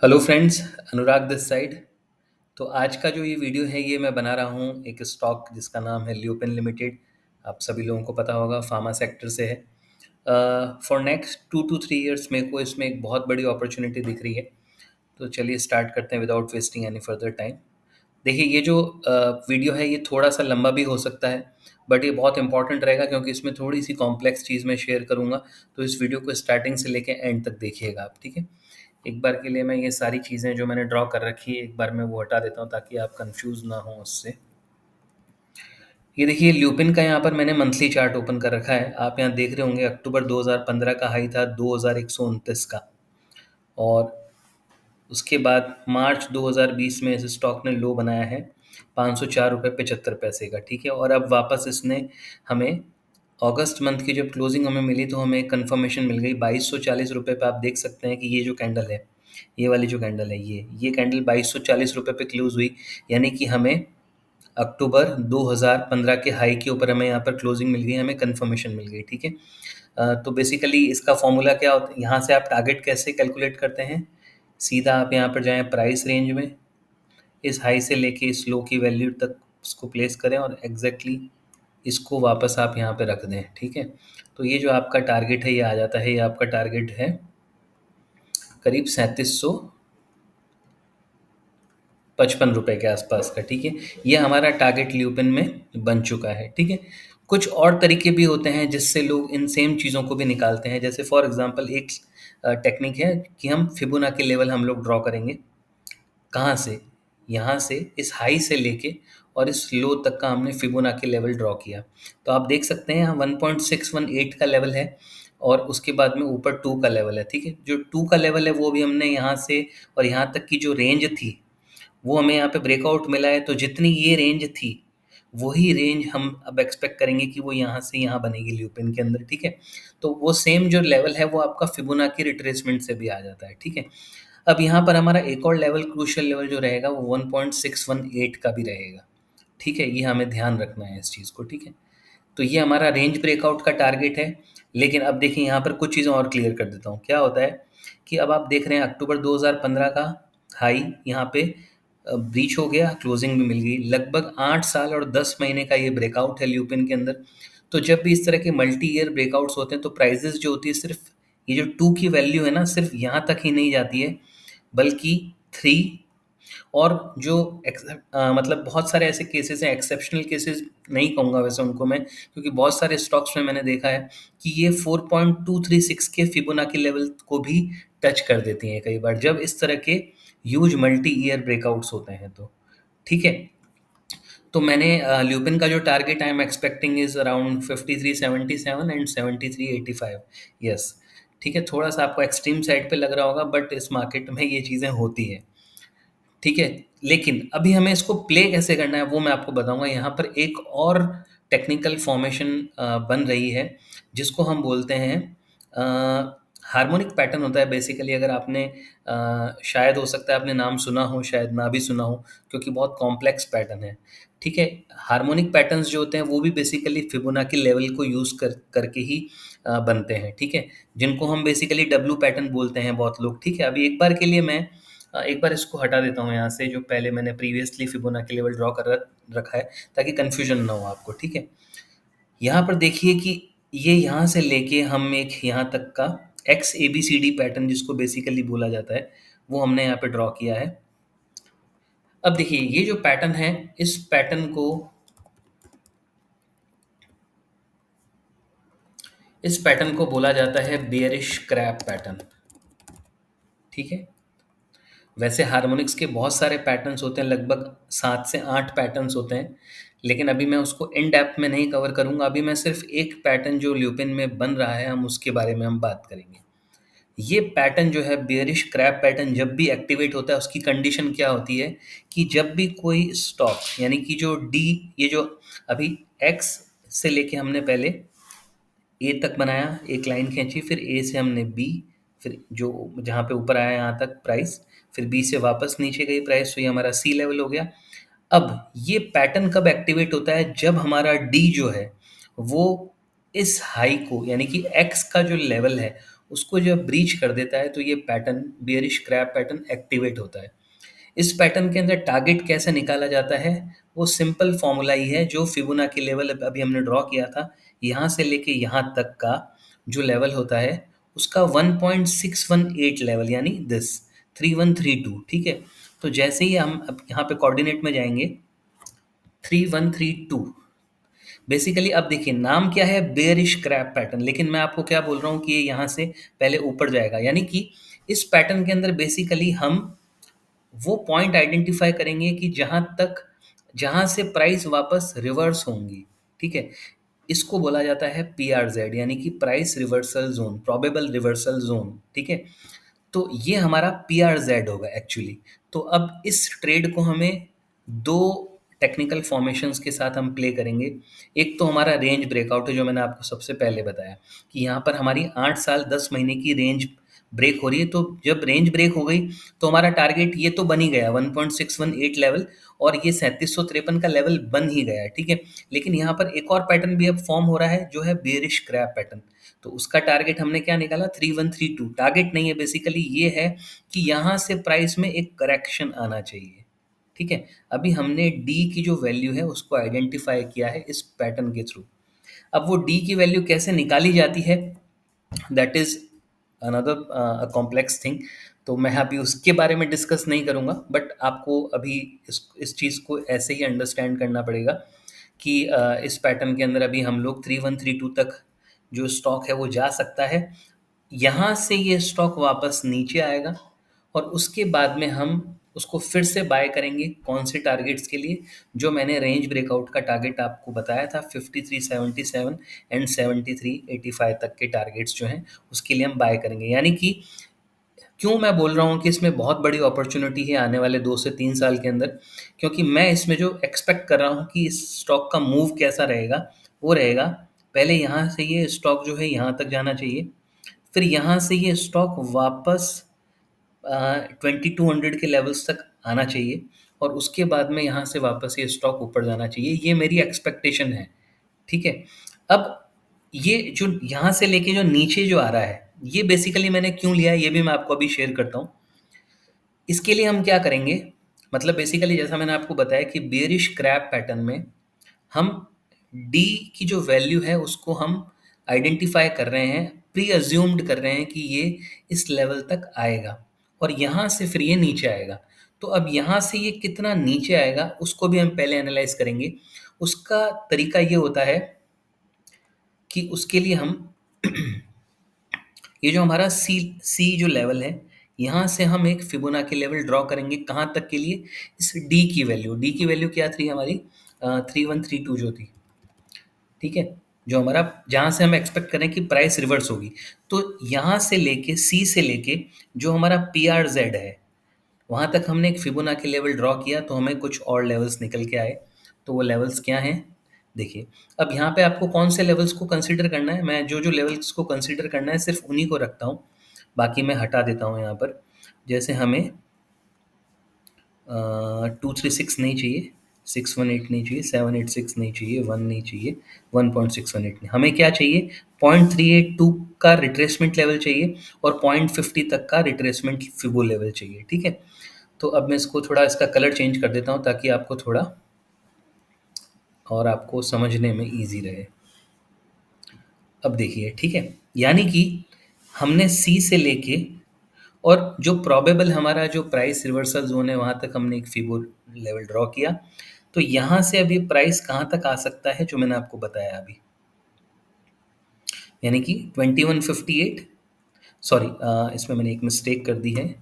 Hello friends, Anurag this side. तो आज का जो ये वीडियो है ये मैं बना रहा हूँ एक स्टॉक जिसका नाम है ल्यूपिन लिमिटेड। आप सभी लोगों को पता होगा, फार्मा सेक्टर से है। फॉर नेक्स्ट 2 to 3 years मेरे को इसमें एक बहुत बड़ी अपॉर्चुनिटी दिख रही है। तो चलिए स्टार्ट करते हैं without wasting any further time. देखिए, ये जो वीडियो है ये थोड़ा सा लंबा भी हो सकता है, बट ये बहुत इंपॉर्टेंट रहेगा क्योंकि इसमें थोड़ी सी कॉम्प्लेक्स चीज़ मैं शेयर करूँगा। तो इस वीडियो को स्टार्टिंग से लेके एंड तक देखिएगा आप, ठीक है। एक बार के लिए मैं ये सारी चीज़ें जो मैंने ड्रॉ कर रखी है एक बार मैं वो हटा देता हूँ ताकि आप कंफ्यूज ना हो उससे। ये देखिए, ल्यूपिन का यहाँ पर मैंने मंथली चार्ट ओपन कर रखा है। आप यहाँ देख रहे होंगे अक्टूबर 2015 का हाई था 2129 का, और उसके बाद मार्च 2020 में इस स्टॉक ने लो बनाया है 504 रुपये 75 पैसे का, ठीक है। और अब वापस इसने हमें अगस्त मंथ की जब क्लोजिंग हमें मिली तो हमें कंफर्मेशन मिल गई 2240 रुपये पे। आप देख सकते हैं कि ये जो कैंडल है, ये वाली जो कैंडल है, ये कैंडल 2240 रुपये पे क्लोज हुई। यानी कि हमें अक्टूबर 2015 के हाई के ऊपर हमें यहाँ पर क्लोजिंग मिल गई, हमें कंफर्मेशन मिल गई, ठीक है। तो बेसिकली इसका फॉर्मूला क्या होता है, यहाँ से आप टारगेट कैसे कैलकुलेट करते हैं। सीधा आप यहाँ पर जाएं प्राइस रेंज में, इस हाई से लेके इस लो की वैल्यू तक उसको प्लेस करें और एग्जैक्टली इसको वापस आप यहाँ पे रख दें, ठीक है। तो ये जो आपका टारगेट है ये आ जाता है, ये आपका टारगेट है करीब 3755 रुपये के आसपास का, ठीक है। ये हमारा टारगेट ल्यूपिन में बन चुका है, ठीक है। कुछ और तरीके भी होते हैं जिससे लोग इन सेम चीज़ों को भी निकालते हैं। जैसे फॉर एग्जांपल एक टेक्निक है कि हम फिबोनाची लेवल हम लोग ड्रॉ करेंगे। कहाँ से? यहाँ से इस हाई से लेके और इस लो तक का हमने फिबोनाची लेवल ड्रॉ किया। तो आप देख सकते हैं यहाँ 1.618 का लेवल है और उसके बाद में ऊपर 2 का लेवल है, ठीक है। जो 2 का लेवल है वो भी हमने यहाँ से और यहाँ तक की जो रेंज थी वो हमें यहाँ पे ब्रेकआउट मिला है। तो जितनी ये रेंज थी वही रेंज हम अब एक्सपेक्ट करेंगे कि वो यहाँ से यहाँ बनेगी ल्यूपिन के अंदर, ठीक है। तो वो सेम जो लेवल है वो आपका फिबोनाची रिट्रेसमेंट से भी आ जाता है, ठीक है। अब यहाँ पर हमारा एक और लेवल, क्रूशियल लेवल जो रहेगा वो 1.618 का भी रहेगा, ठीक है। ये हमें ध्यान रखना है इस चीज़ को, ठीक है। तो ये हमारा रेंज ब्रेकआउट का टारगेट है। लेकिन अब देखिए यहाँ पर कुछ चीज़ें और क्लियर कर देता हूँ। क्या होता है कि अब आप देख रहे हैं अक्टूबर 2015 का हाई यहाँ पे ब्रीच हो गया, क्लोजिंग भी मिल गई। लगभग 8 साल और 10 महीने का ये ब्रेकआउट है ल्यूपिन के अंदर। तो जब भी इस तरह के मल्टी ईयर ब्रेकआउट्स होते हैं तो प्राइजेस जो होती है सिर्फ ये जो 2 की वैल्यू है ना, सिर्फ यहाँ तक ही नहीं जाती है, बल्कि 3 और जो मतलब बहुत सारे ऐसे केसेस हैं, एक्सेप्शनल केसेस नहीं कहूँगा वैसे उनको मैं, क्योंकि बहुत सारे स्टॉक्स में मैंने देखा है कि ये 4.236 के फिबोनाची लेवल को भी टच कर देती हैं कई बार, जब इस तरह के ह्यूज मल्टी ईयर ब्रेकआउट्स होते हैं तो, ठीक है। तो मैंने ल्यूपिन का जो target I am expecting is around 5377 and 7385, yes, ठीक है। थोड़ा सा आपको एक्सट्रीम साइड पे लग रहा होगा बट इस मार्केट में ये चीज़ें होती है, ठीक है। लेकिन अभी हमें इसको प्ले कैसे करना है वो मैं आपको बताऊंगा। यहाँ पर एक और टेक्निकल फॉर्मेशन बन रही है जिसको हम बोलते हैं हार्मोनिक पैटर्न होता है बेसिकली। अगर आपने शायद हो सकता है आपने नाम सुना हो, शायद ना भी सुना हो, क्योंकि बहुत कॉम्प्लेक्स पैटर्न है, ठीक है। हार्मोनिक पैटर्न्स जो होते हैं वो भी बेसिकली फिबोनाची लेवल को यूज़ करके ही बनते हैं, ठीक है। जिनको हम बेसिकली डब्लू पैटर्न बोलते हैं बहुत लोग, ठीक है। अभी एक बार के लिए मैं एक बार इसको हटा देता हूँ यहाँ से, जो पहले मैंने प्रीवियसली फिबोनाची लेवल ड्रॉ कर रखा है, ताकि कन्फ्यूजन ना हो आपको, ठीक है। यहाँ पर देखिए कि ये यहाँ से लेके हम एक यहाँ तक का X A B C D pattern जिसको बेसिकली बोला जाता है वो हमने यहाँ पे ड्रॉ किया है। अब देखिए ये जो पैटर्न है, इस पैटर्न को बोला जाता है बेयरिश क्रैप पैटर्न, ठीक है। वैसे हार्मोनिक्स के बहुत सारे पैटर्न्स होते हैं, लगभग 7 से 8 पैटर्न्स होते हैं, लेकिन अभी मैं उसको इन डेप्थ में नहीं कवर करूंगा। अभी मैं सिर्फ एक पैटर्न जो ल्यूपिन में बन रहा है हम उसके बारे में हम बात करेंगे। ये पैटर्न जो है बेयरिश क्रैप पैटर्न, जब भी एक्टिवेट होता है उसकी कंडीशन क्या होती है कि जब भी कोई स्टॉक, यानी कि जो डी, ये जो अभी एक्स से लेके हमने पहले ए तक बनाया, एक लाइन खींची, फिर ए से हमने बी, फिर जो जहाँ पे ऊपर आया यहाँ तक प्राइस, फिर बी से वापस नीचे गई प्राइस, तो ये हमारा सी लेवल हो गया। अब ये पैटर्न कब एक्टिवेट होता है, जब हमारा डी जो है वो इस हाई को, यानी कि एक्स का जो लेवल है उसको जब ब्रीच कर देता है तो ये pattern bearish crab pattern activate होता है। इस पैटर्न के अंदर टारगेट कैसे निकाला जाता है? वो सिंपल फॉर्मूला ही है जो फिबोनाची लेवल अभी हमने ड्रॉ किया था, यहाँ से लेके यहाँ तक का जो लेवल होता है उसका 1.618 लेवल, यानी दिस 3132। ठीक है, तो जैसे ही हम अब यहाँ पे कोऑर्डिनेट में जाएंगे 3132, बेसिकली अब देखिए नाम क्या है, बेयरिश क्रैप पैटर्न, लेकिन मैं आपको क्या बोल रहा हूँ कि ये यहाँ से पहले ऊपर जाएगा, यानी कि इस पैटर्न के अंदर बेसिकली हम वो पॉइंट आइडेंटिफाई करेंगे कि जहां से प्राइस वापस रिवर्स होंगी। ठीक है, इसको बोला जाता है PRZ, यानी कि price reversal zone, probable reversal zone. ठीक है, तो ये हमारा PRZ होगा एक्चुअली। तो अब इस ट्रेड को हमें दो टेक्निकल फॉर्मेशंस के साथ हम प्ले करेंगे। एक तो हमारा रेंज ब्रेकआउट है, जो मैंने आपको सबसे पहले बताया कि यहाँ पर हमारी 8 साल 10 महीने की रेंज ब्रेक हो रही है। तो जब रेंज ब्रेक हो गई तो हमारा टारगेट ये तो बन ही गया 1.618 लेवल, और ये 3753 का लेवल बन ही गया है। ठीक है, लेकिन यहाँ पर एक और पैटर्न भी अब फॉर्म हो रहा है जो है बेरिश क्रैप पैटर्न। तो उसका टारगेट हमने क्या निकाला, 3132। टारगेट नहीं है, बेसिकली ये है कि यहाँ से प्राइस में एक करेक्शन आना चाहिए। ठीक है, अभी हमने डी की जो वैल्यू है उसको आइडेंटिफाई किया है इस पैटर्न के थ्रू। अब वो डी की वैल्यू कैसे निकाली जाती है, that is another complex thing. तो मैं अभी उसके बारे में डिस्कस नहीं करूँगा, बट आपको अभी इस चीज़ को ऐसे ही अंडरस्टैंड करना पड़ेगा कि इस पैटर्न के अंदर अभी हम लोग 3132 तक जो स्टॉक है वो जा सकता है। यहाँ से ये स्टॉक वापस नीचे आएगा और उसके बाद में हम उसको फिर से बाय करेंगे। कौन से टारगेट्स के लिए? जो मैंने रेंज ब्रेकआउट का टारगेट आपको बताया था 5377 एंड 7385 तक के टारगेट्स जो हैं उसके लिए हम बाय करेंगे। यानी कि क्यों मैं बोल रहा हूँ कि इसमें बहुत बड़ी अपॉर्चुनिटी है आने वाले 2 से 3 साल के अंदर, क्योंकि मैं इसमें जो एक्सपेक्ट कर रहा हूँ कि इस स्टॉक का मूव कैसा रहेगा, वो रहेगा पहले यहाँ से ये स्टॉक जो है यहाँ तक जाना चाहिए, फिर यहाँ से ये स्टॉक वापस 2200 के लेवल्स तक आना चाहिए, और उसके बाद में यहाँ से वापस ये स्टॉक ऊपर जाना चाहिए। ये मेरी एक्सपेक्टेशन है। ठीक है, अब ये जो यहाँ से लेके जो नीचे जो आ रहा है, ये बेसिकली मैंने क्यों लिया है ये भी मैं आपको अभी शेयर करता हूँ। इसके लिए हम क्या करेंगे, मतलब बेसिकली जैसा मैंने आपको बताया कि बेयरिश क्रैप पैटर्न में हम डी की जो वैल्यू है उसको हम आइडेंटिफाई कर रहे हैं, प्री अज्यूम्ड कर रहे हैं कि ये इस लेवल तक आएगा और यहाँ से फिर ये नीचे आएगा। तो अब यहाँ से ये कितना नीचे आएगा उसको भी हम पहले एनालाइज करेंगे। उसका तरीका ये होता है कि उसके लिए हम ये जो हमारा सी सी जो लेवल है, यहाँ से हम एक फिबोनाची लेवल ड्रॉ करेंगे। कहाँ तक के लिए? इस डी की वैल्यू क्या थी हमारी? 3132 जो थी। ठीक है, जो हमारा जहाँ से हम एक्सपेक्ट करें कि प्राइस रिवर्स होगी। तो यहाँ से लेके सी से लेके जो हमारा PRZ है वहाँ तक हमने एक फिबोनाची लेवल ड्रॉ किया, तो हमें कुछ और लेवल्स निकल के आए। तो वो लेवल्स क्या हैं? देखिए, अब यहाँ पे आपको कौन से लेवल्स को कंसीडर करना है, मैं जो लेवल्स को कंसीडर करना है सिर्फ उन्हीं को रखता हूँ, बाकी मैं हटा देता हूँ यहाँ पर। जैसे हमें 236 नहीं चाहिए, 618 नहीं चाहिए, 786 नहीं चाहिए, 1 नहीं चाहिए, 1.618 नहीं, हमें क्या चाहिए? 0.382 का रिट्रेसमेंट लेवल चाहिए और 0.50 तक का रिट्रेसमेंट फिबो लेवल चाहिए। ठीक है, तो अब मैं इसको थोड़ा इसका कलर चेंज कर देता हूँ ताकि आपको थोड़ा और आपको समझने में ईजी रहे। अब देखिए, ठीक है, यानी कि हमने सी से लेके और जो प्रोबेबल हमारा जो प्राइस रिवर्सल जोन है वहाँ तक हमने एक फिबो लेवल ड्रॉ किया। तो यहाँ से अभी प्राइस कहाँ तक आ सकता है जो मैंने आपको बताया अभी, यानी कि 2158, सॉरी इसमें मैंने एक मिस्टेक कर दी है,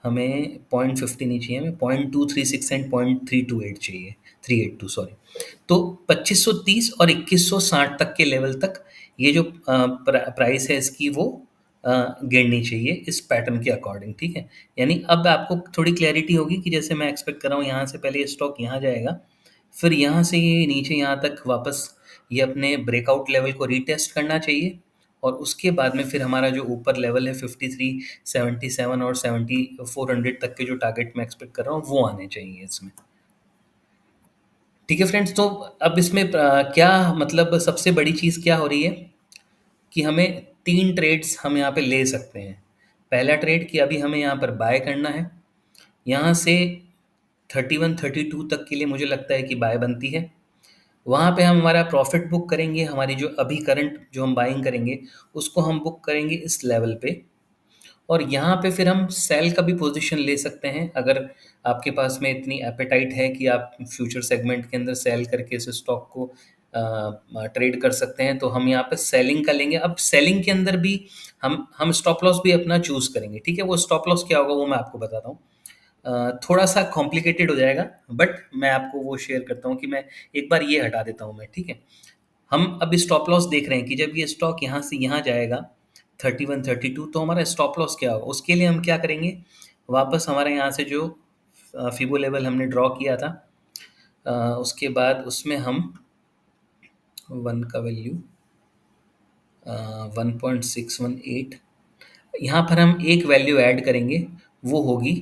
हमें 0.50 नहीं चाहिए, हमें 0.236 एंड 0.328 चाहिए, 382 सॉरी। तो 2530 और 2160 तक के लेवल तक ये जो प्राइस है इसकी वो गिरनी चाहिए इस पैटर्न के अकॉर्डिंग। ठीक है, यानी अब आपको थोड़ी क्लैरिटी होगी कि जैसे मैं एक्सपेक्ट कर रहा हूँ यहाँ से पहले ये स्टॉक यहाँ जाएगा, फिर यहाँ से ये नीचे यहाँ तक वापस ये अपने ब्रेकआउट लेवल को रीटेस्ट करना चाहिए, और उसके बाद में फिर हमारा जो ऊपर लेवल है 5377 और 7400 तक के जो टारगेट मैं एक्सपेक्ट कर रहा हूँ वो आने चाहिए इसमें। ठीक है फ्रेंड्स, तो अब इसमें क्या मतलब सबसे बड़ी चीज़ क्या हो रही है कि हमें 3 ट्रेड्स हम यहाँ पे ले सकते हैं। पहला ट्रेड कि अभी हमें यहाँ पर बाय करना है, यहाँ से 31-32 तक के लिए मुझे लगता है कि बाय बनती है। वहाँ पे हम हमारा प्रॉफिट बुक करेंगे, हमारी जो अभी करंट जो हम बाइंग करेंगे उसको हम बुक करेंगे इस लेवल पे, और यहाँ पे फिर हम सेल का भी पोजीशन ले सकते हैं अगर आपके पास में इतनी एपेटाइट है कि आप फ्यूचर सेगमेंट के अंदर सेल करके इस स्टॉक को ट्रेड कर सकते हैं, तो हम यहाँ पे सेलिंग का लेंगे। अब सेलिंग के अंदर भी हम स्टॉप लॉस भी अपना चूज करेंगे, ठीक है। वो स्टॉप लॉस क्या होगा वो मैं आपको बताता हूँ। थोड़ा सा कॉम्प्लिकेटेड हो जाएगा, बट मैं आपको वो शेयर करता हूँ कि मैं एक बार ये हटा देता हूँ मैं, ठीक है। हम अभी स्टॉप लॉस देख रहे हैं कि जब ये स्टॉक यहाँ से यहाँ जाएगा 31-32, तो हमारा स्टॉप लॉस क्या होगा। उसके लिए हम क्या करेंगे, वापस हमारे यहाँ से जो फिबो लेवल हमने ड्रॉ किया था, उसके बाद उसमें हम 1 का वैल्यू 1.618, यहाँ पर हम एक वैल्यू ऐड करेंगे, वो होगी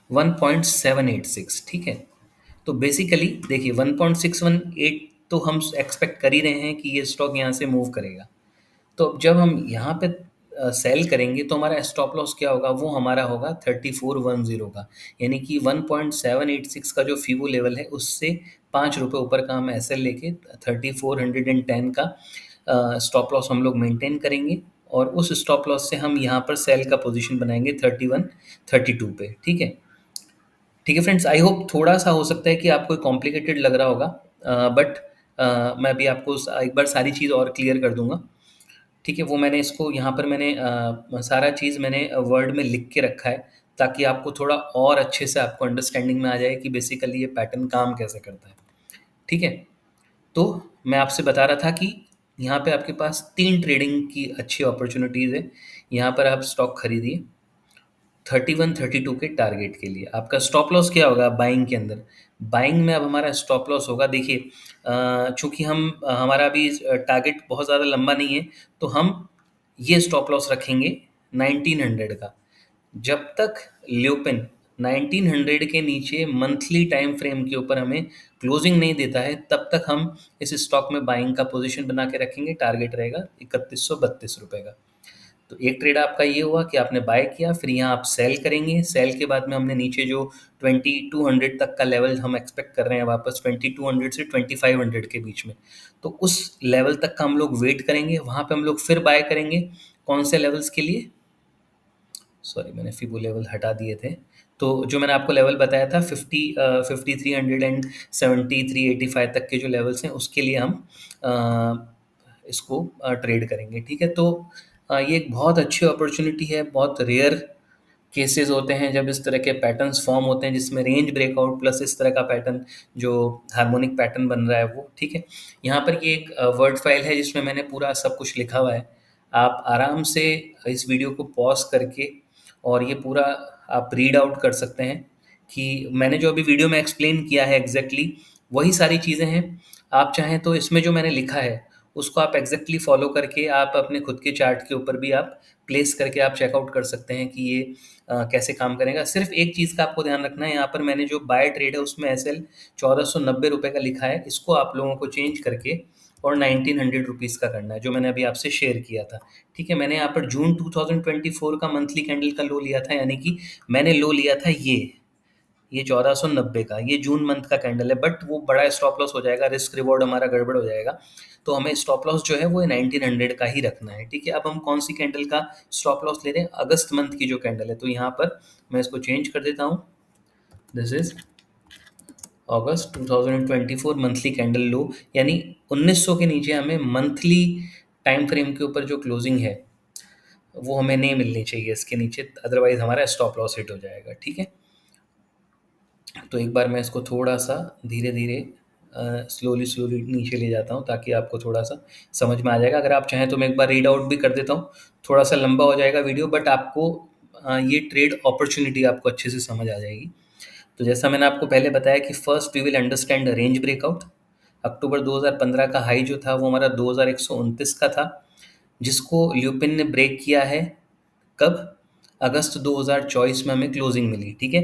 1.786, ठीक है। तो बेसिकली देखिए 1.618 तो हम एक्सपेक्ट कर ही रहे हैं कि ये स्टॉक यहाँ से मूव करेगा। तो अब जब हम यहाँ पे सेल करेंगे तो हमारा स्टॉप लॉस क्या होगा, वो हमारा होगा 3410 का, यानी कि 1.786 का जो फीबो लेवल है उससे 5 रुपये ऊपर का हम एस एल लेके 3410 का स्टॉप लॉस हम लोग मेंटेन करेंगे, और उस स्टॉप लॉस से हम यहाँ पर सेल का पोजीशन बनाएंगे 31-32 पे, ठीक है। ठीक है फ्रेंड्स, आई होप थोड़ा सा हो सकता है कि आपको कॉम्प्लिकेटेड लग रहा होगा, बट मैं अभी आपको एक बार सारी चीज़ और क्लियर कर दूंगा, ठीक है। वो मैंने इसको यहाँ पर मैंने सारा चीज़ मैंने वर्ड में लिख के रखा है, ताकि आपको थोड़ा और अच्छे से आपको अंडरस्टैंडिंग में आ जाए कि बेसिकली ये पैटर्न काम कैसे करता है, ठीक है। तो मैं आपसे बता रहा था कि यहाँ पे आपके पास 3 ट्रेडिंग की अच्छी अपॉर्चुनिटीज़ है। यहाँ पर आप स्टॉक खरीदिए 31-32 के टारगेट के लिए। आपका स्टॉप लॉस क्या होगा बाइंग के अंदर, बाइंग में अब हमारा स्टॉप लॉस होगा, देखिए चूंकि हम हमारा अभी टारगेट बहुत ज़्यादा लंबा नहीं है, तो हम ये स्टॉप लॉस रखेंगे 1900 का। जब तक ल्यूपिन 1900 के नीचे मंथली टाइम फ्रेम के ऊपर हमें क्लोजिंग नहीं देता है, तब तक हम इस स्टॉक में बाइंग का पोजीशन बना के रखेंगे। टारगेट रहेगा 3132 रुपये का। तो एक ट्रेड आपका ये हुआ कि आपने बाय किया, फिर यहाँ आप सेल करेंगे। सेल के बाद में हमने नीचे जो 2200 तक का लेवल हम एक्सपेक्ट कर रहे हैं वापस 2200 से 2500 के बीच में, तो उस लेवल तक का हम लोग वेट करेंगे। वहाँ पे हम लोग फिर बाय करेंगे। कौन से लेवल्स के लिए, सॉरी मैंने फिबो लेवल हटा दिए थे। तो जो मैंने आपको लेवल बताया था 5300 एंड 7385 तक के जो लेवल्स हैं उसके लिए हम इसको ट्रेड करेंगे, ठीक है। तो ये एक बहुत अच्छी अपॉर्चुनिटी है। बहुत रेयर केसेस होते हैं जब इस तरह के पैटर्न्स फॉर्म होते हैं जिसमें रेंज ब्रेकआउट प्लस इस तरह का पैटर्न जो हार्मोनिक पैटर्न बन रहा है वो, ठीक है। यहाँ पर ये एक वर्ड फाइल है जिसमें मैंने पूरा सब कुछ लिखा हुआ है। आप आराम से इस वीडियो को पॉज करके और ये पूरा आप रीड आउट कर सकते हैं कि मैंने जो अभी वीडियो में एक्सप्लेन किया है एग्जैक्टली वही सारी चीज़ें हैं। आप चाहें तो इसमें जो मैंने लिखा है उसको आप एग्जैक्टली फॉलो करके आप अपने खुद के चार्ट के ऊपर भी आप प्लेस करके आप चेकआउट कर सकते हैं कि ये कैसे काम करेगा। सिर्फ एक चीज़ का आपको ध्यान रखना है, यहाँ पर मैंने जो बाय ट्रेड है उसमें एस एल 1490 रुपये का लिखा है, इसको आप लोगों को चेंज करके और 1900 रुपीज़ का करना है, जो मैंने अभी आपसे शेयर किया था, ठीक है। मैंने यहाँ पर जून 2024 का मंथली कैंडल का लो लिया था, यानी कि मैंने लो लिया था ये 1490 का, ये जून मंथ का कैंडल है, बट वो बड़ा स्टॉप लॉस हो जाएगा, रिस्क रिवॉर्ड हमारा गड़बड़ हो जाएगा। तो हमें स्टॉप लॉस जो है वो 1900 का ही रखना है, ठीक है। अब हम कौन सी कैंडल का स्टॉप लॉस ले रहे हैं, अगस्त मंथ की जो कैंडल है, तो यहाँ पर मैं इसको चेंज कर देता हूँ। This is August 2024 monthly candle low, यानी 1900 के नीचे हमें मंथली टाइम फ्रेम के ऊपर जो क्लोजिंग है वो हमें नहीं मिलनी चाहिए इसके नीचे, अदरवाइज हमारा स्टॉप लॉस हिट हो जाएगा, ठीक है। तो एक बार मैं इसको थोड़ा सा धीरे धीरे स्लोली स्लोली नीचे ले जाता हूँ ताकि आपको थोड़ा सा समझ में आ जाएगा। अगर आप चाहें तो मैं एक बार रीड आउट भी कर देता हूँ, थोड़ा सा लंबा हो जाएगा वीडियो, बट आपको ये ट्रेड अपॉर्चुनिटी आपको अच्छे से समझ आ जाएगी। तो जैसा मैंने आपको पहले बताया कि first we will understand range breakout. अक्टूबर 2015 का हाई जो था वो हमारा 2129 का था, जिसको ल्यूपिन ने ब्रेक किया है। कब, अगस्त 2024 में हमें क्लोजिंग मिली, ठीक है।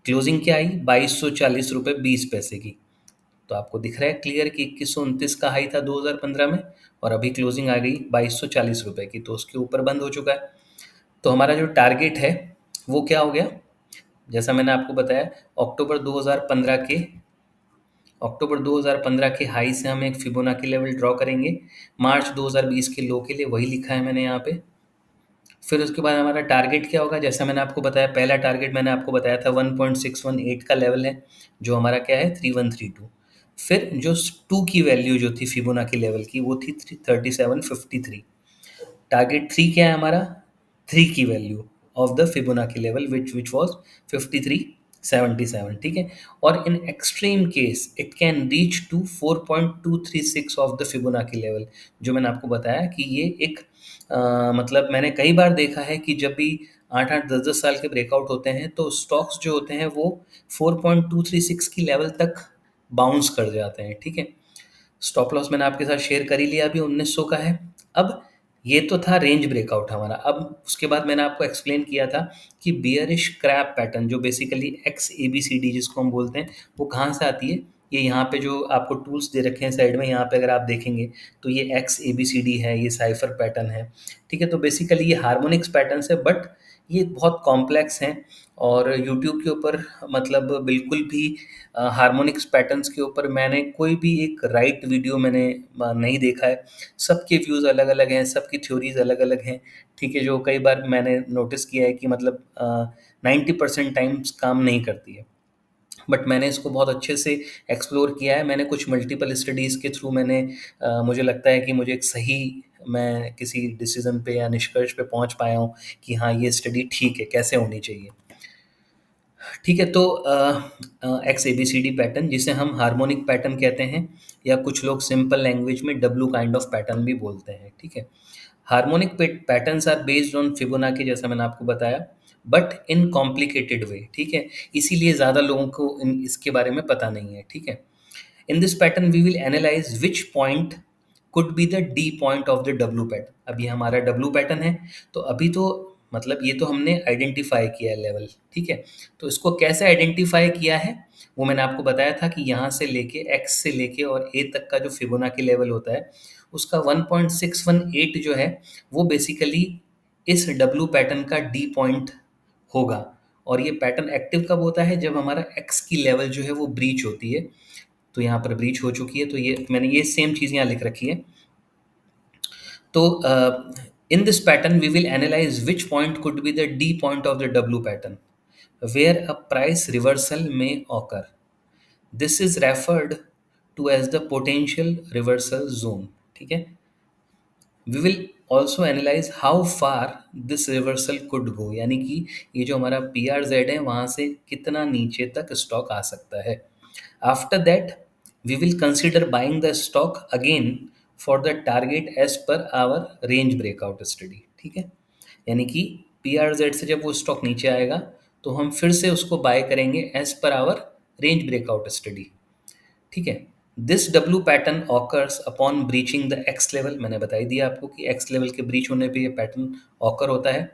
क्लोजिंग क्या आई, 2240 रुपये 20 पैसे की। तो आपको दिख रहा है क्लियर कि 2129 का हाई था 2015 में, और अभी क्लोजिंग आ गई 2240 रुपए की, तो उसके ऊपर बंद हो चुका है। तो हमारा जो टारगेट है वो क्या हो गया, जैसा मैंने आपको बताया, अक्टूबर 2015 के अक्टूबर 2015 के हाई से हम एक फिबोनाची लेवल ड्रॉ करेंगे मार्च 2020 के लो के लिए, वही लिखा है मैंने यहाँ पे। फिर उसके बाद हमारा टारगेट क्या होगा, जैसा मैंने आपको बताया, पहला टारगेट मैंने आपको बताया था 1.618 का लेवल है, जो हमारा क्या है 3132। फिर जो 2 की वैल्यू जो थी फिबोनाची लेवल की वो थी 3753। टारगेट 3 क्या है हमारा, 3 की value of the Fibonacci level which was 5377, ठीक है। और in extreme case it can reach to 4.236 of the Fibonacci level, जो मैंने आपको बताया कि ये एक मतलब मैंने कई बार देखा है कि जब भी 8-8 10-10 साल के ब्रेकआउट होते हैं तो स्टॉक्स जो होते हैं वो 4.236 की लेवल तक बाउंस कर जाते हैं, ठीक है। स्टॉप लॉस मैंने आपके साथ शेयर कर ही लिया, अभी 1900 का है। अब ये तो था रेंज ब्रेकआउट हमारा। अब उसके बाद मैंने आपको एक्सप्लेन किया था कि बियरिश क्रैप पैटर्न, जो basically X A B C D जिसको हम बोलते हैं, वो कहाँ से आती है। ये यहाँ पे जो आपको टूल्स दे रखे हैं साइड में, यहाँ पे अगर आप देखेंगे तो ये X A B C D है, ये साइफर पैटर्न है, ठीक है। तो बेसिकली ये हार्मोनिक्स पैटर्न है, बट ये बहुत कॉम्प्लेक्स हैं। और यूट्यूब के ऊपर मतलब बिल्कुल भी हार्मोनिक्स पैटर्न्स के ऊपर मैंने कोई भी एक राइट वीडियो मैंने नहीं देखा है। सबके व्यूज़ अलग अलग हैं, सबकी थ्योरीज अलग अलग हैं, ठीक है। जो कई बार मैंने नोटिस किया है कि मतलब 90% टाइम्स काम नहीं करती है, बट मैंने इसको बहुत अच्छे से एक्सप्लोर किया है। मैंने कुछ मल्टीपल स्टडीज़ के थ्रू मैंने मुझे लगता है कि मुझे एक सही, मैं किसी डिसीजन पे या निष्कर्ष पे पहुंच पाया हूँ कि हाँ ये स्टडी ठीक है, कैसे होनी चाहिए, ठीक है। तो X A B C D pattern, जिसे हम हार्मोनिक पैटर्न कहते हैं, या कुछ लोग सिंपल लैंग्वेज में डब्लू काइंड ऑफ पैटर्न भी बोलते हैं, ठीक है। Harmonic patterns are based on Fibonacci, जैसा मैंने आपको बताया, बट इन कॉम्प्लिकेटेड वे, ठीक है। इसीलिए ज़्यादा लोगों को इसके बारे में पता नहीं है, ठीक है। In this pattern, we will analyze which point could be the D point of the W pattern. अब ये हमारा W पैटर्न है, तो अभी तो मतलब ये तो हमने आइडेंटिफाई किया है लेवल, ठीक है। तो इसको कैसे आइडेंटिफाई किया है वो मैंने आपको बताया था कि यहाँ से लेके X से लेके और A तक का जो फिबोनाची लेवल होता है, उसका 1.618 जो है वो बेसिकली इस W पैटर्न का D पॉइंट होगा। और ये पैटर्न एक्टिव कब होता है, जब हमारा X की लेवल जो है वो ब्रीच होती है। तो यहाँ पर ब्रीच हो चुकी है, तो ये मैंने ये सेम चीज़ यहाँ लिख रखी है। तो in this pattern we will analyze which point could be the D point of the W pattern where a price reversal में occur. This is referred to as the potential reversal zone, ठीक है। We will also analyze how far this reversal could go, यानी कि ये जो हमारा P R Z है वहाँ से कितना नीचे तक स्टॉक आ सकता है। After that, we will consider buying the stock again for the target as per our range breakout study, ठीक है। यानी कि पी आर जेड से जब वो स्टॉक नीचे आएगा तो हम फिर से उसको बाय करेंगे as per hour range breakout study, ठीक है। This W pattern occurs upon breaching the x level, मैंने बताई दिया आपको कि एक्स लेवल के ब्रीच होने पे ये पैटर्न ऑकर होता है।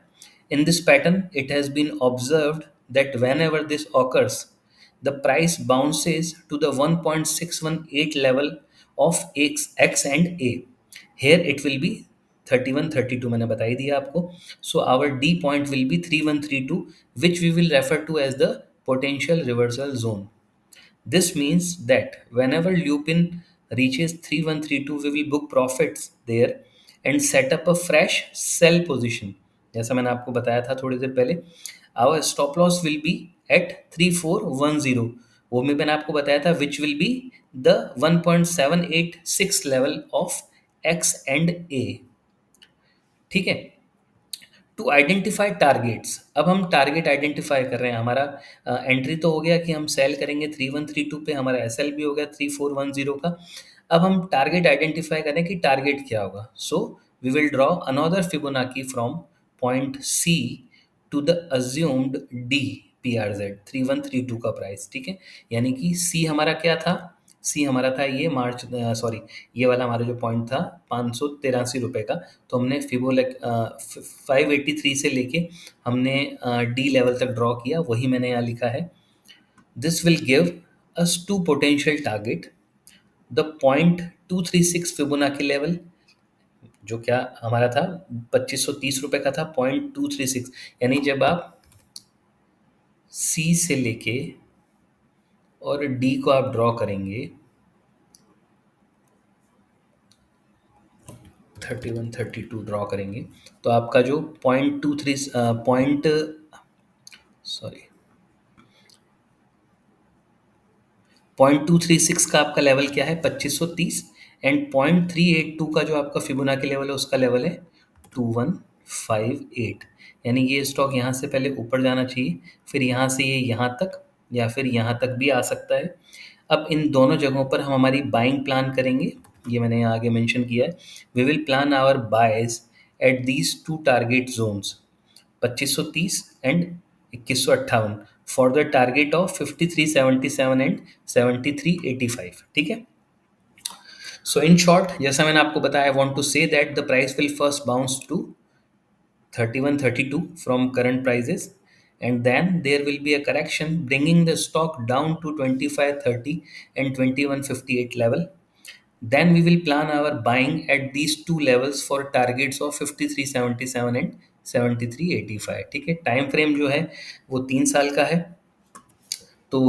In this pattern it has been observed that whenever this occurs the price bounces to the 1.618 level of X and A. Here it will be 3132, मैंने बता ही दिया आपको। So our D point will be 3132, which we will refer to as the potential reversal zone. This means that whenever Lupin reaches 3132, we will book profits there and set up a fresh sell position. जैसा मैंने आपको बताया था थोड़ी देर पहले, our stop loss will be at 3410, वो भी मैंने आपको बताया था, which will be the 1.786 level of X and A, ठीक है। टू आइडेंटिफाई टारगेट्स, अब हम टारगेट आइडेंटिफाई कर रहे हैं। हमारा एंट्री तो हो गया कि हम सेल करेंगे 3132 पे, हमारा एस एल भी हो गया 3410 का। अब हम टारगेट आइडेंटिफाई करें कि टारगेट क्या होगा। So we will draw another Fibonacci from point C to the assumed D P R Z 3132 का प्राइस, ठीक है। यानी कि सी हमारा क्या था, सी हमारा था ये मार्च, सॉरी ये वाला हमारा जो पॉइंट था 583 रुपये का। तो हमने फिबोलैक 583 से लेके हमने डी लेवल तक ड्रॉ किया, वही मैंने यहाँ लिखा है। This will give us two potential target, the 0.236 Fibonacci level, जो क्या हमारा था, 2530 रुपये का था, 0.236, यानी जब आप सी से लेके और डी को आप ड्रॉ करेंगे, 3132 ड्रॉ करेंगे, तो आपका जो 0.23 पॉइंट सॉरी 0.236 का आपका लेवल क्या है, 2530, एंड 0.382 का जो आपका फिबोनाची लेवल है उसका लेवल है 2158। यानी ये स्टॉक यहाँ से पहले ऊपर जाना चाहिए, फिर यहाँ से ये यहाँ तक या फिर यहाँ तक भी आ सकता है। अब इन दोनों जगहों पर हम हमारी बाइंग प्लान करेंगे, ये मैंने यहाँ आगे मेंशन किया है। We will plan our buys at these two target zones, 2530 and 2158, for the target of 5377 and 7385। ठीक है। सो इन शॉर्ट, जैसा मैंने आपको बताया, I want to say that the price will first bounce to 3132 from current prices, and then there will be a correction bringing the stock down to 2530 and 2158 level. Then we will plan our buying at these two levels for targets of 5377 and 7385। ठीक है। Time frame जो है वो 3 साल का है, तो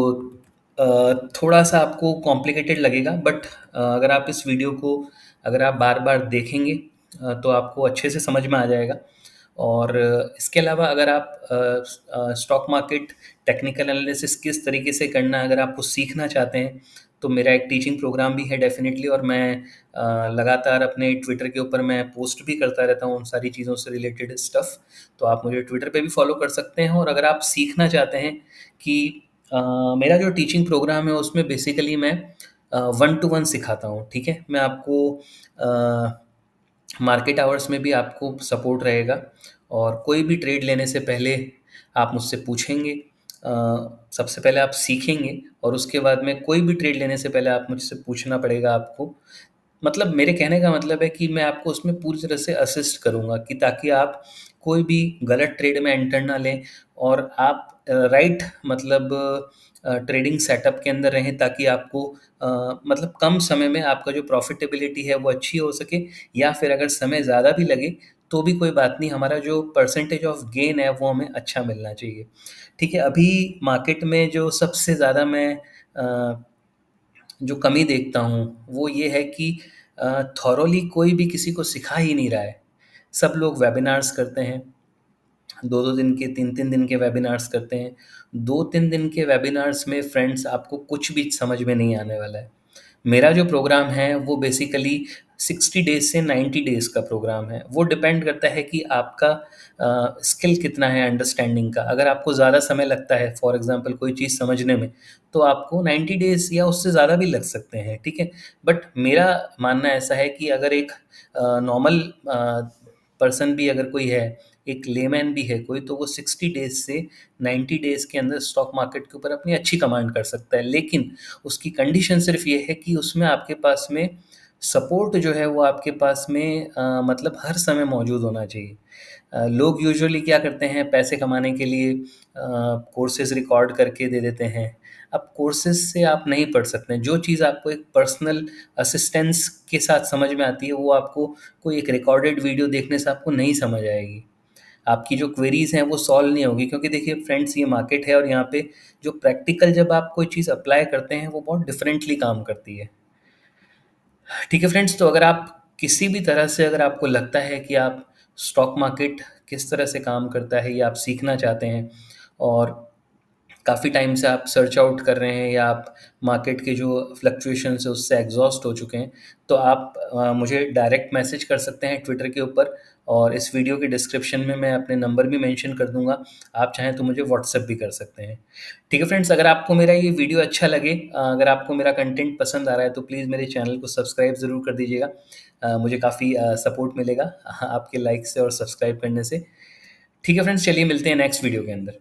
थोड़ा सा आपको कॉम्प्लिकेटेड लगेगा, बट अगर आप इस वीडियो को अगर आप बार बार देखेंगे तो आपको अच्छे से समझ में आ जाएगा। और इसके अलावा अगर आप स्टॉक मार्केट टेक्निकल एनालिसिस किस तरीके से करना है अगर आपको सीखना चाहते हैं, तो मेरा एक टीचिंग प्रोग्राम भी है डेफिनेटली, और मैं लगातार अपने ट्विटर के ऊपर मैं पोस्ट भी करता रहता हूँ उन सारी चीज़ों से रिलेटेड स्टफ़। तो आप मुझे ट्विटर पे भी फॉलो कर सकते हैं। और अगर आप सीखना चाहते हैं कि मेरा जो टीचिंग प्रोग्राम है उसमें बेसिकली मैं 1-to-1 सिखाता हूँ। ठीक है। मैं आपको मार्केट आवर्स में भी आपको सपोर्ट रहेगा, और कोई भी ट्रेड लेने से पहले आप मुझसे पूछेंगे, सबसे पहले आप सीखेंगे, और उसके बाद में कोई भी ट्रेड लेने से पहले आप मुझसे पूछना पड़ेगा आपको। मतलब मेरे कहने का मतलब है कि मैं आपको उसमें पूरी तरह से असिस्ट करूँगा, कि ताकि आप कोई भी गलत ट्रेड में एंटर ना लें, और आप राइट मतलब ट्रेडिंग सेटअप के अंदर रहें, ताकि आपको मतलब कम समय में आपका जो प्रॉफिटेबिलिटी है वो अच्छी हो सके, या फिर अगर समय ज़्यादा भी लगे तो भी कोई बात नहीं, हमारा जो परसेंटेज ऑफ गेन है वो हमें अच्छा मिलना चाहिए। ठीक है। अभी मार्केट में जो सबसे ज़्यादा मैं जो कमी देखता हूँ वो ये है कि थॉरोली कोई भी किसी को सिखा ही नहीं रहा है। सब लोग वेबिनार्स करते हैं, 2-2 दिन के, 3-3 दिन के वेबिनार्स करते हैं। 2-3 दिन के वेबिनार्स में फ्रेंड्स आपको कुछ भी समझ में नहीं आने वाला है। मेरा जो प्रोग्राम है वो बेसिकली 60 डेज़ से 90 डेज़ का प्रोग्राम है। वो डिपेंड करता है कि आपका स्किल कितना है अंडरस्टैंडिंग का। अगर आपको ज़्यादा समय लगता है फॉर एग्ज़ाम्पल कोई चीज़ समझने में, तो आपको 90 डेज़ या उससे ज़्यादा भी लग सकते हैं। ठीक है। बट मेरा मानना ऐसा है कि अगर एक नॉर्मल पर्सन भी अगर कोई है, एक लेमैन भी है कोई, तो वो 60 डेज़ से 90 डेज़ के अंदर स्टॉक मार्केट के ऊपर अपनी अच्छी कमांड कर सकता है। लेकिन उसकी कंडीशन सिर्फ़ ये है कि उसमें आपके पास में सपोर्ट जो है वो आपके पास में मतलब हर समय मौजूद होना चाहिए। लोग यूजुअली क्या करते हैं, पैसे कमाने के लिए कोर्सेज़ रिकॉर्ड करके दे देते हैं। अब कोर्सेज़ से आप नहीं पढ़ सकते हैं। जो चीज़ आपको एक पर्सनल असिस्टेंस के साथ समझ में आती है, वो आपको कोई एक रिकॉर्डेड वीडियो देखने से आपको नहीं समझ आएगी। आपकी जो क्वेरीज़ हैं वो सॉल्व नहीं होगी, क्योंकि देखिए फ्रेंड्स, ये मार्केट है, और यहाँ पे जो प्रैक्टिकल जब आप कोई चीज़ अप्लाई करते हैं वो बहुत डिफरेंटली काम करती है। ठीक है फ्रेंड्स, तो अगर आप किसी भी तरह से अगर आपको लगता है कि आप स्टॉक मार्केट किस तरह से काम करता है, या आप सीखना चाहते हैं, और काफ़ी टाइम से आप सर्च आउट कर रहे हैं, या आप मार्केट के जो फ्लक्चुएशंस है उससे एग्जॉस्ट हो चुके हैं, तो आप मुझे डायरेक्ट मैसेज कर सकते हैं ट्विटर के ऊपर, और इस वीडियो के डिस्क्रिप्शन में मैं अपने नंबर भी मेंशन कर दूंगा। आप चाहें तो मुझे व्हाट्सएप भी कर सकते हैं। ठीक है फ्रेंड्स, अगर आपको मेरा ये वीडियो अच्छा लगे, अगर आपको मेरा कंटेंट पसंद आ रहा है, तो प्लीज़ मेरे चैनल को सब्सक्राइब ज़रूर कर दीजिएगा। मुझे काफ़ी सपोर्ट मिलेगा आपके लाइक से और सब्सक्राइब करने से। ठीक है फ्रेंड्स, चलिए मिलते हैं नेक्स्ट वीडियो के अंदर।